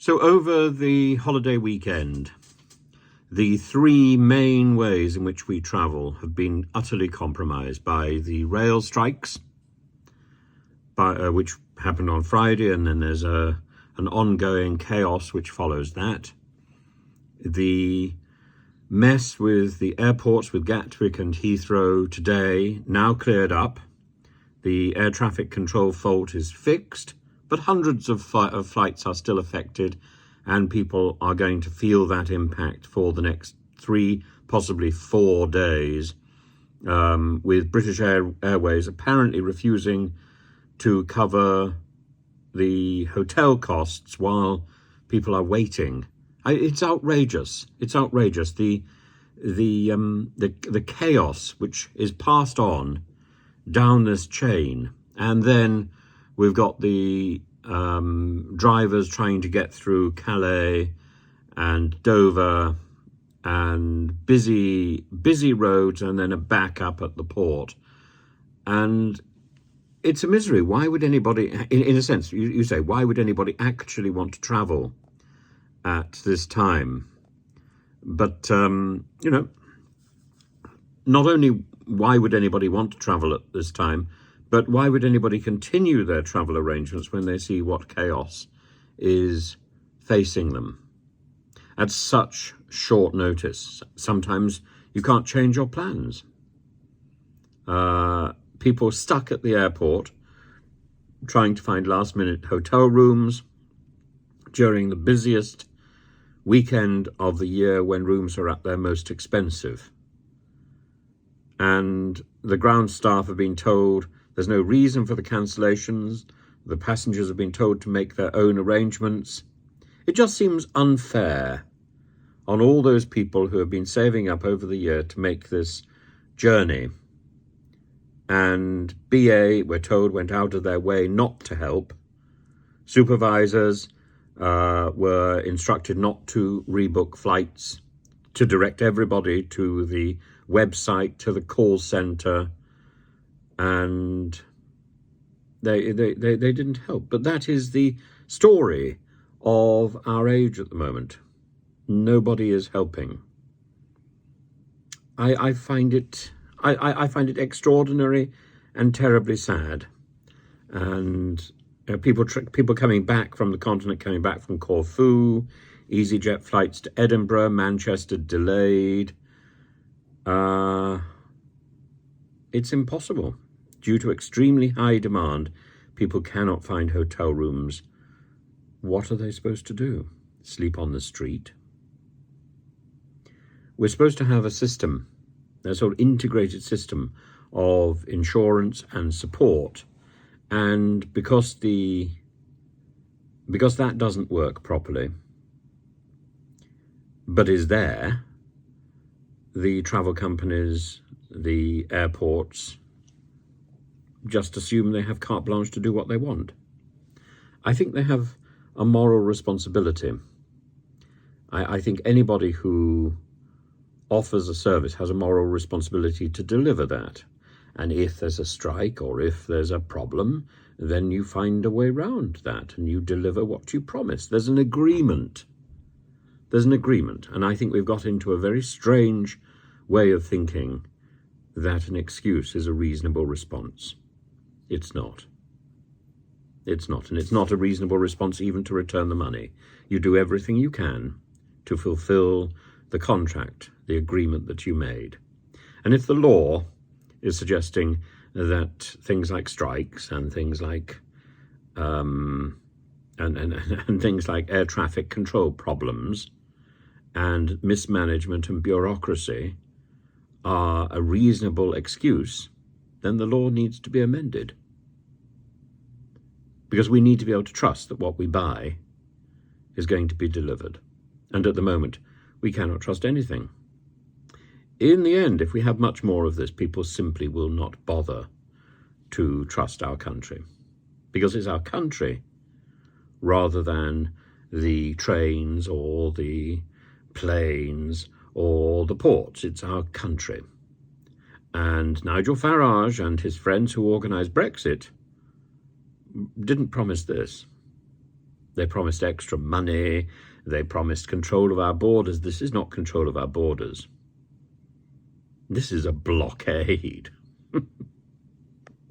So over the holiday weekend, the three main ways in which we travel have been utterly compromised by the rail strikes, which happened on Friday, and then there's an ongoing chaos which follows that. The mess with the airports, with Gatwick and Heathrow today, now cleared up. The air traffic control fault is fixed, but hundreds of flights are still affected, and people are going to feel that impact for the next 3, possibly 4 days, with British Airways apparently refusing to cover the hotel costs while people are waiting. It's outrageous. It's outrageous. The chaos which is passed on down this chain, and then we've got the drivers trying to get through Calais and Dover, and busy roads, and then a backup at the port. And it's a misery. Why would anybody, in a sense, you say, why would anybody actually want to travel at this time? But, not only why would anybody want to travel at this time, but why would anybody continue their travel arrangements when they see what chaos is facing them at such short notice? Sometimes you can't change your plans. People stuck at the airport trying to find last-minute hotel rooms during the busiest weekend of the year when rooms are at their most expensive. And the ground staff have been told there's no reason for the cancellations. The passengers have been told to make their own arrangements. It just seems unfair on all those people who have been saving up over the year to make this journey. And BA, we're told, went out of their way not to help. Supervisors were instructed not to rebook flights, to direct everybody to the website, to the call center, and they didn't help. But that is the story of our age at the moment. Nobody is helping. I find it extraordinary and terribly sad. And people coming back from the continent, coming back from Corfu, EasyJet flights to Edinburgh, Manchester delayed. It's impossible. Due to extremely high demand, people cannot find hotel rooms. What are they supposed to do? Sleep on the street? We're supposed to have a system, a sort of integrated system of insurance and support. And because that doesn't work properly, but is there, the travel companies, the airports, just assume they have carte blanche to do what they want. I think they have a moral responsibility. I think anybody who offers a service has a moral responsibility to deliver that. And if there's a strike or if there's a problem, then you find a way around that and you deliver what you promise. There's an agreement. There's an agreement. And I think we've got into a very strange way of thinking that an excuse is a reasonable response. It's not. It's not. And it's not a reasonable response even to return the money. You do everything you can to fulfill the contract, the agreement that you made. And if the law is suggesting that things like strikes and things like and things like air traffic control problems and mismanagement and bureaucracy are a reasonable excuse, then the law needs to be amended. Because we need to be able to trust that what we buy is going to be delivered. And at the moment, we cannot trust anything. In the end, if we have much more of this, people simply will not bother to trust our country. Because it's our country rather than the trains or the planes or the ports. It's our country. And Nigel Farage and his friends who organised Brexit didn't promise this. They promised extra money. They promised control of our borders. This is not control of our borders. This is a blockade.